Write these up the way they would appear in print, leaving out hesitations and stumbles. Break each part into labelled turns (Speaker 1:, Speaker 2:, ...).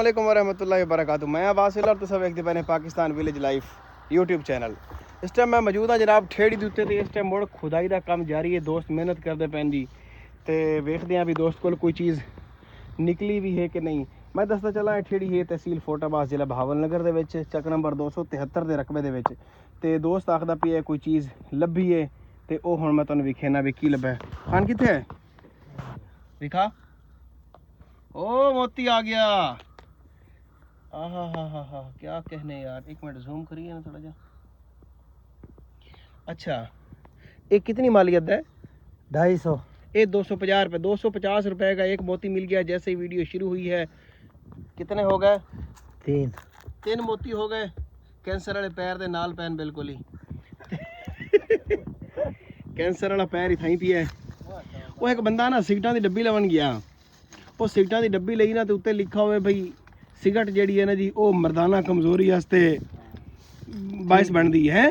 Speaker 1: वालेकुम वरहमतुल्लाहि वबरकातुहू। मैं वासिल और तुम वेखते पे Pakistan village life YouTube channel. इस टाइम मैं मौजूद हाँ जनाब ठेड़ी दे उत्ते। इस टाइम मुड़ खुदाई का काम जारी है। दोस्त मेहनत करते पैन जी तो वेखते हैं भी दोस्त को कोई चीज़ निकली भी है कि नहीं। मैं दसदा चला ठेड़ी है तहसील फोटाबास जिला भावलनगर के चक नंबर 273 के रकबे के। दोस्त आखदा पिया कोई चीज़ लभी है तो वह हुण मैं तुहानूं विखेना भी की लभा। खान कित्थे है दिखा। ओ मोती आ गया। हा क्या कहने यार। एक मिनट जूम करिए ना थोड़ा जा। अच्छा ये कितनी मालियत है?
Speaker 2: 250।
Speaker 1: ये 250 रुपये। 250 रुपये का एक मोती मिल गया जैसे ही वीडियो शुरू हुई है। कितने हो गए? तीन मोती हो गए। कैंसर वाले पैर दे नाल पैन बिल्कुल ही कैंसर वाला पैर ही थाई पिया। वो एक बंदा ना सिगरेटां दी डब्बी लवन गया। वो सिगरेटां दी डब्बी लई ना तो उत्ते लिखा हुआ भाई सिगरेट जी है ना जी वो मर्दाना कमजोरी वास्ते बाइस बनती है।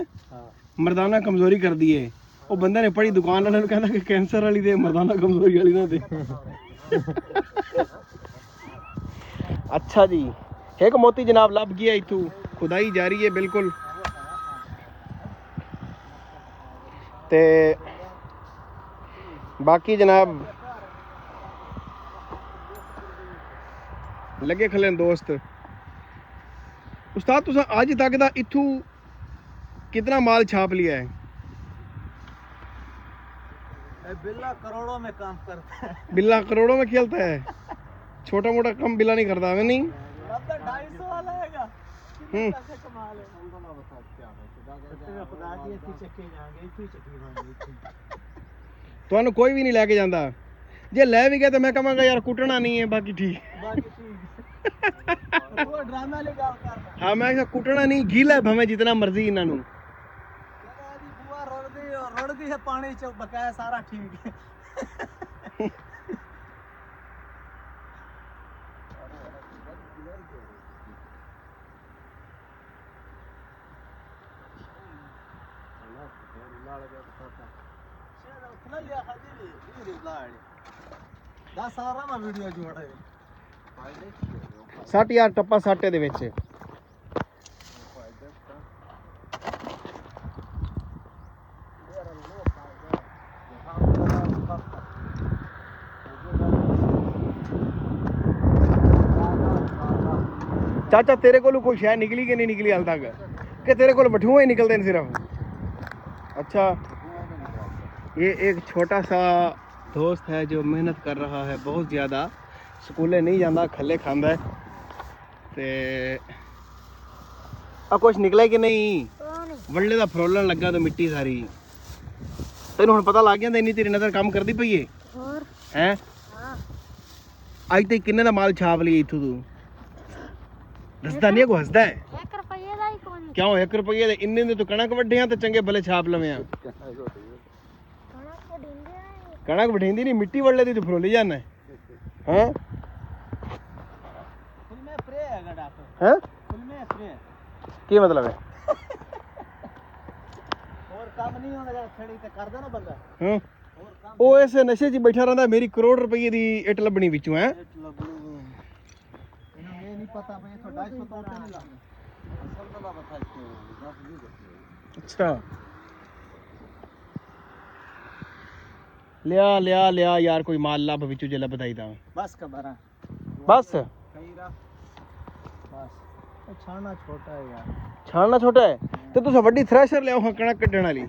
Speaker 1: मर्दाना कमजोरी कर दी है। वो बंदे ने पढ़ी दुकान वाले कहना कि कैंसर वाली दे मर्दाना कमजोरी वाली ना दे अच्छा जी एक मोती जनाब लभ गया इथू। खुदाई जारी है बिल्कुल। ते बाकी जनाब लगे खले दोस्त। उस्ताद तुसा अज तक दा इथू कितना माल छाप लिया है?
Speaker 2: बिल्ला करोड़ों में काम करता है।
Speaker 1: बिल्ला करोड़ों में खेलता है। छोटा मोटा कम बिल्ला नहीं करता है नहीं।
Speaker 2: 250 वाला हैगा। कितने पैसे कमा ले। खुदा दी इत्थी चक्के जाएंगे इत्थी चक्की मांगे।
Speaker 1: ਤੁਹਾਨੂੰ ਕੋਈ ਵੀ ਨਹੀਂ ਲੈ ਕੇ ਜਾਂਦਾ। ਜੇ ਲੈ ਵੀ ਗਿਆ ਤਾਂ ਮੈਂ ਕਹਾਂਗਾ ਯਾਰ ਕੁੱਟਣਾ ਨਹੀਂ ਹੈ ਬਾਕੀ ਠੀਕ।
Speaker 2: वो ड्रामा वाली गल करना।
Speaker 1: हाँ मैं कुटना नहीं गीला है भावें जितना मर्जी इन्हों।
Speaker 2: बुआ रुड़दी है पानी च बकाया सारा ठीक है। वीडियो जोड़े
Speaker 1: 60,000 टप्पा 60 ਦੇ ਵਿੱਚ। चाचा तेरे को कोई शय निकली कि नहीं निकली हाल तक कि तेरे को बठुए ही निकलते हैं सिर्फ? अच्छा ये एक छोटा सा दोस्त है जो मेहनत कर रहा है बहुत ज़्यादा। स्कूले नहीं जाता खले खांदा है ते कुछ निकला कि नहीं? वल्ले का फरोलन लगा तो मिट्टी सारी तेन हुण पता लग गया इन्नी तेरी नज़र काम करती पई है। अज तक किन्ने दा माल छाप लिया इथों तू? दसदा नहीं को हसदा है।
Speaker 3: 1 रुपये दा ही कोनी।
Speaker 1: क्यों 1 रुपये दे इन्ने दे तो कणक वड्डे तो चंगे भले छाप लवे। कणक वढेंदी नहीं मिट्टी वल्ले दी तो फरोली जाना है। हैं हैं की मतलब है?
Speaker 2: और काम नहीं होना जरा खड़ी ते कर दे ना बंदा।
Speaker 1: ओ ऐसे नशे च बैठा रहंदा मेरी करोड़ रुपये दी इट लबनी विचों है।
Speaker 2: ये नहीं पता भाई तो 250 तो नहीं लाना असल में बता के।
Speaker 1: अच्छा लिया लिया लिया यार कोई माल लब विचों जे लभदा ही दा
Speaker 2: बस कबरा
Speaker 1: बस
Speaker 2: कईरा बस छाना छोटा है यार।
Speaker 1: छानना छोटा है तो तुस वड्डी थ्रैशर लियाओ हाँ कणक कड्ढण वाली।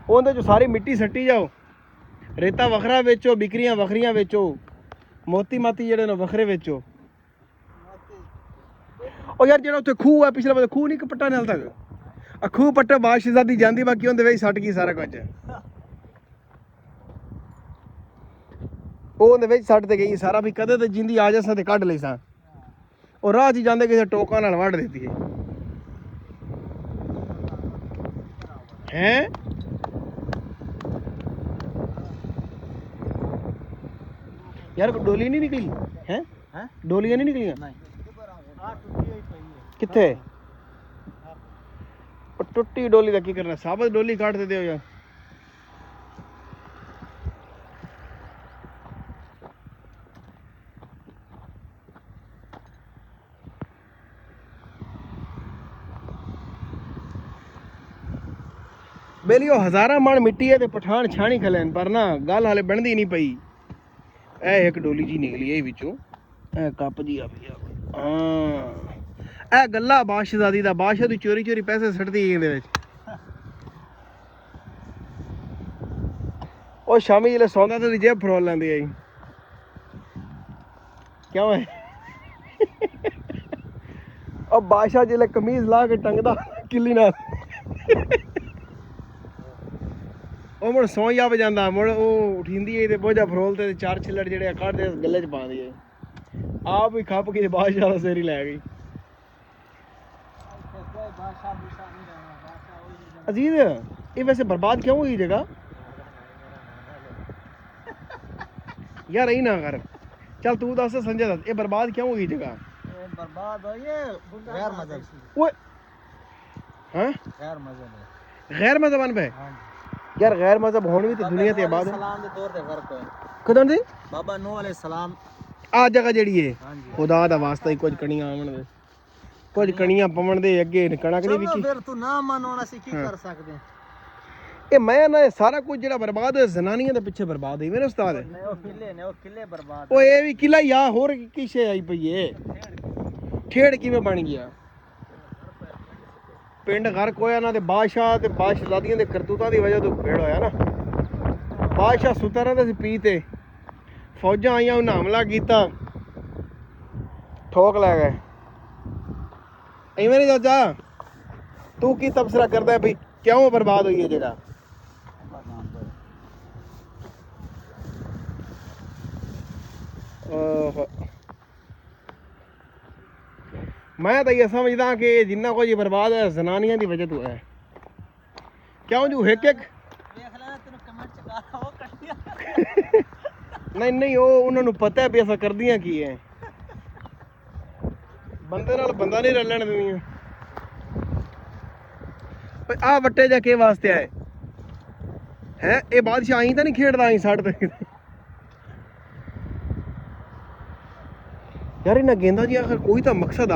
Speaker 1: ਉਹਦੇ ਚ ਸਾਰੀ ਮਿੱਟੀ ਸੱਟੀ ਜਾਓ ਰੇਤਾ ਵੱਖਰਾ ਵੇਚੋ ਬਿਕਰੀਆਂ ਵੱਖਰੀਆਂ ਵੇਚੋ ਮੋਤੀ ਮਾਤੀ ਜਿਹੜੇ ਨੇ ਵੱਖਰੇ ਵੇਚੋ। ਉਹ ਯਾਰ ਜਿਹੜਾ ਉੱਥੇ ਖੂਹ ਹੈ ਪਿਛਲੇ ਪਾਸੇ ਖੂਹ ਨਹੀਂ ਕਪੱਟਾ ਨਾਲ ਤੱਕ ਆ ਖੂਹ ਪੱਟਾ ਬਾਦਸ਼ਾਹਜ਼ਾਦੀ ਜਾਂਦੀ ਬਾਕੀ ਉਹਦੇ ਵਿੱਚ ਸੱਟ ਗਈ ਸਾਰਾ ਕੁਝ। ਉਹ ਉਹਦੇ ਵਿੱਚ ਸੱਟ ਤੇ ਗਈ ਸਾਰਾ ਵੀ ਕਦੇ ਤੇ ਜਿੰਦੀ ਆ ਜਾਸਾਂ ਤੇ ਕੱਢ ਲਈ ਸਾਂ। ਉਹ ਰਾਹ 'ਚ ਜਾਂਦੇ ਕਿਸੇ ਟੋਕਾਂ ਨਾਲ ਵੱਢ ਦਿੱਤੀ ਹੈ। यार डोली नहीं निकली है? डोलियां नहीं निकलियां? किथे टुट्टी डोली का की करना? साबत डोली काट देते हो यार। ਬੇਲੀ ਉਹ ਹਜ਼ਾਰਾਂ ਮਣ ਮਿੱਟੀ ਹੈ ਤੇ ਪਠਾਨ ਛਾਣੀ ਖਲੈਨ ਪਰ ਨਾ ਗੱਲ ਹਾਲੇ ਬਣਦੀ ਨਹੀਂ ਪਈ। ਇਹ ਇੱਕ ਡੋਲੀ ਜੀ ਨਿਕਲੀ ਇਹ ਵਿੱਚੋਂ, ਇਹ ਕੱਪ ਜੀ ਆ ਪਈ ਹਾਂ। ਇਹ ਗੱਲਾ ਬਾਦਸ਼ਾਹਜ਼ਾਦੀ ਦਾ, ਬਾਦਸ਼ਾਹ ਦੀ ਚੋਰੀ ਚੋਰੀ ਪੈਸੇ ਸੱਟਦੀ ਇਹਦੇ ਵਿੱਚ। ਉਹ ਸ਼ਾਮੀ ਜਿਹੜੇ ਸੌਂਦਾ ਤੇ ਜੇਬ ਫਰੋਲ ਲੈਂਦੀ ਆਈ ਕਿਉਂ ਹੈ। ਉਹ ਬਾਦਸ਼ਾਹ ਜਿਹੜੇ ਕਮੀਜ਼ ਲਾ ਕੇ ਟੰਗਦਾ ਕਿੱਲੀ ਨਾਲ, ਉਹ ਮੁੜ ਸੌਂ ਜਾ ਜਾਂਦਾ, ਮੁੜ ਉਹ ਉਠੀਂਦੀ ਹੈ ਤੇ ਬੋਝਾ ਫਰੋਲ ਤੇ ਚਾਰ ਛਿੱਲੜ ਜਿਹੜੇ ਕੱਢਦੇ ਗੱਲੇ 'ਚ ਪਾਉਂਦੀ ਹੈ। ਆਪ ਵੀ ਖੱਪ ਕੇ ਬਾਦਸ਼ਾਹ ਦਾ ਸਿਰ ਹੀ ਲੈ ਗਈ। ਅਜ਼ੀਜ਼ ਇਹ ਵੈਸੇ ਬਰਬਾਦ ਕਿਉਂ ਹੋਈ ਜਗ੍ਹਾ यार यही ना कर, चल तू दस संजय दस, ये बर्बाद क्यों हुई जगह?
Speaker 2: बर्बाद हो ये गैर मजहब।
Speaker 1: ओए हैं
Speaker 2: गैर मजहब है।
Speaker 1: गैर मजहबन पे यार गैर मजहब होने भी तो दुनिया ते आबाद है।
Speaker 2: सलाम दे तौर ते फर्क है
Speaker 1: कदों दी
Speaker 2: बाबा नूह अलैहि सलाम
Speaker 1: आ जगह जेड़ी है
Speaker 2: हां जी
Speaker 1: खुदा दा वास्ता ही कुछ कणियां आवन दे, कुछ कणियां पवन दे अगे कणक दी विकी।
Speaker 2: फिर तू ना मानो ना सी की कर सकदे।
Speaker 1: ਇਹ ਮੈਂ ਨਾ ਸਾਰਾ ਕੁਝ ਜਿਹੜਾ ਬਰਬਾਦ ਹੋਇਆ ਜ਼ਨਾਨੀਆਂ ਦੇ ਪਿੱਛੇ ਬਰਬਾਦ ਹੋਈ ਮੇਰੇ ਉਸਤਾਦ।
Speaker 2: ਉਹ ਕਿਲੇ ਬਰਬਾਦ।
Speaker 1: ਉਹ ਇਹ ਵੀ ਕਿਲਾ ਹੀ ਆ, ਹੋਰ ਕੀ ਸ਼ੇ ਆਈ ਪਈ ਏ। ਠੇੜ ਕਿਵੇਂ ਬਣ ਗਿਆ ਪਿੰਡ ਘਰ ਕੋਇਆ ਨਾ ਤੇ ਬਾਦਸ਼ਾਹ ਤੇ ਬਾਦਸ਼ਾਹਜ਼ਾਦੀਆਂ ਦੇ ਕਰਤੂਤਾਂ ਦੀ ਵਜ੍ਹਾ ਤੋਂ ਭੇੜ ਹੋਇਆ ਨਾ। ਬਾਦਸ਼ਾਹ ਸੁੱਤਾ ਰਹਿੰਦਾ ਸੀ ਪੀ ਤੇ, ਫੌਜਾਂ ਆਈਆਂ ਉਹਨਾਂ ਹਮਲਾ ਕੀਤਾ, ਠੋਕ ਲੈ ਗਏ। ਐਵੇਂ ਨਹੀਂ ਚਾਚਾ ਤੂੰ ਕੀ ਤਬਸਰਾ ਕਰਦਾ ਬਈ ਕਿਉਂ ਬਰਬਾਦ ਹੋਈ ਇਹ ਜਗ੍ਹਾ? मैं तो ये समझदा कि जिन्ना कुछ बर्बाद है जनानियां दी वजह तो है। क्यों जो एक एक नहीं नहीं वो उन्होंने पता है भी ऐसा कर दियां की है, बंदे नाल बंदा नहीं रलन देंदियां। आ वट्टे जा के वास्ते आए है ये बादशाह आई तो नहीं खेड़दा आई साढ़े तक यार इन्हें गेंदा जी आखिर कोई तो मकसद आ